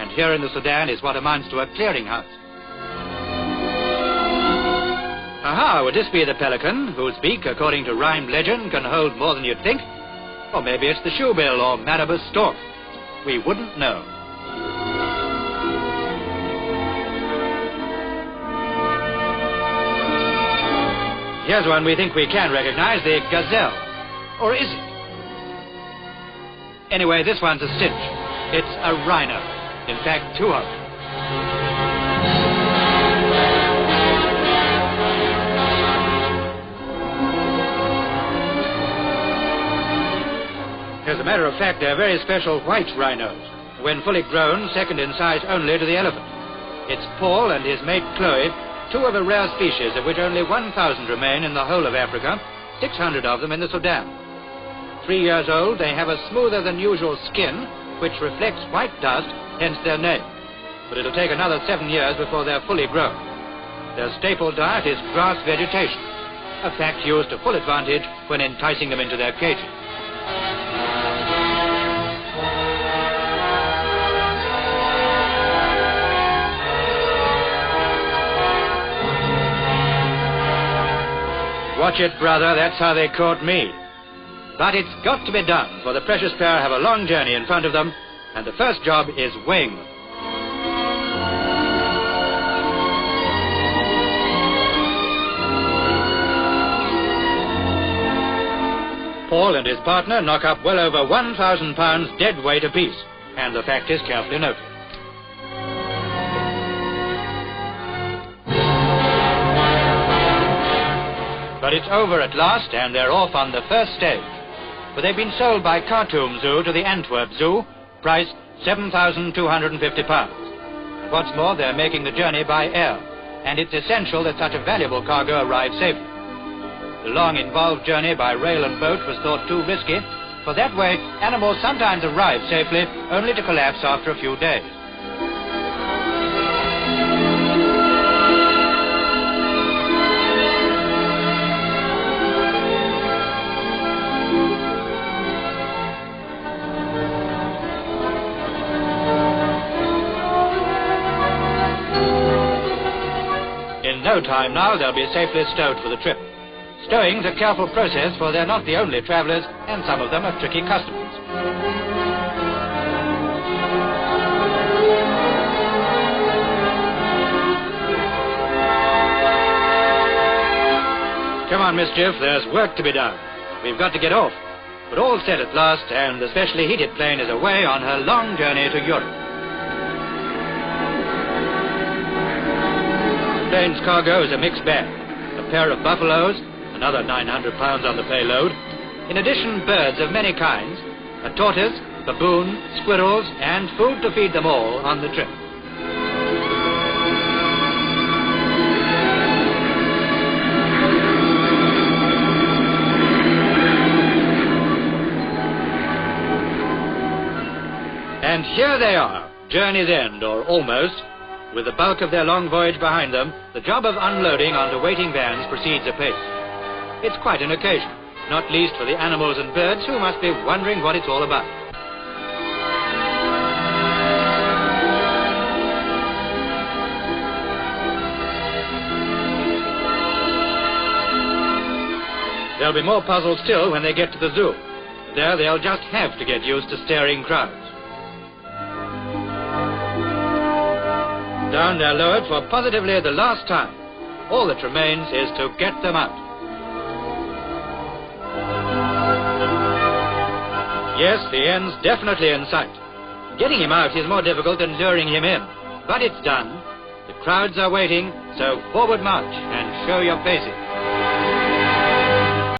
and here in the Sudan is what amounts to a clearinghouse. Aha, would this be the pelican, whose beak, according to rhymed legend, can hold more than you'd think? Or maybe it's the shoebill or Marabus stork. We wouldn't know. Here's one we think we can recognize, the gazelle. Or is it? Anyway, this one's a cinch. It's a rhino. In fact, two of them. As a matter of fact, they're very special white rhinos. When fully grown, second in size only to the elephant. It's Paul and his mate Chloe, two of a rare species of which only 1,000 remain in the whole of Africa, 600 of them in the Sudan. 3 years old, they have a smoother than usual skin, which reflects white dust, hence their name. But it'll take another 7 years before they're fully grown. Their staple diet is grass vegetation, a fact used to full advantage when enticing them into their cages. Watch it, brother, that's how they caught me. But it's got to be done, for the precious pair have a long journey in front of them, and the first job is weighing them. Paul and his partner knock up well over 1,000 pounds dead weight apiece, and the fact is carefully noted. But it's over at last, and they're off on the first stage. For they've been sold by Khartoum Zoo to the Antwerp Zoo, price £7,250. And what's more, they're making the journey by air, and it's essential that such a valuable cargo arrive safely. The long, involved journey by rail and boat was thought too risky, for that way, animals sometimes arrive safely, only to collapse after a few days. In no time now, they'll be safely stowed for the trip. Stowing's a careful process, for they're not the only travellers, and some of them are tricky customers. Come on, Mischief, there's work to be done. We've got to get off. But all set at last, and the specially heated plane is away on her long journey to Europe. The plane's cargo is a mixed bag. A pair of buffaloes, another 900 pounds on the payload. In addition, birds of many kinds, a tortoise, baboon, squirrels, and food to feed them all on the trip. And here they are, journey's end, or almost. With the bulk of their long voyage behind them, the job of unloading onto waiting vans proceeds apace. It's quite an occasion, not least for the animals and birds who must be wondering what it's all about. There'll be more puzzles still when they get to the zoo. There they'll just have to get used to staring crowds. Down they're lowered for positively the last time. All that remains is to get them out. Yes, the end's definitely in sight. Getting him out is more difficult than luring him in. But it's done. The crowds are waiting, so forward march and show your faces.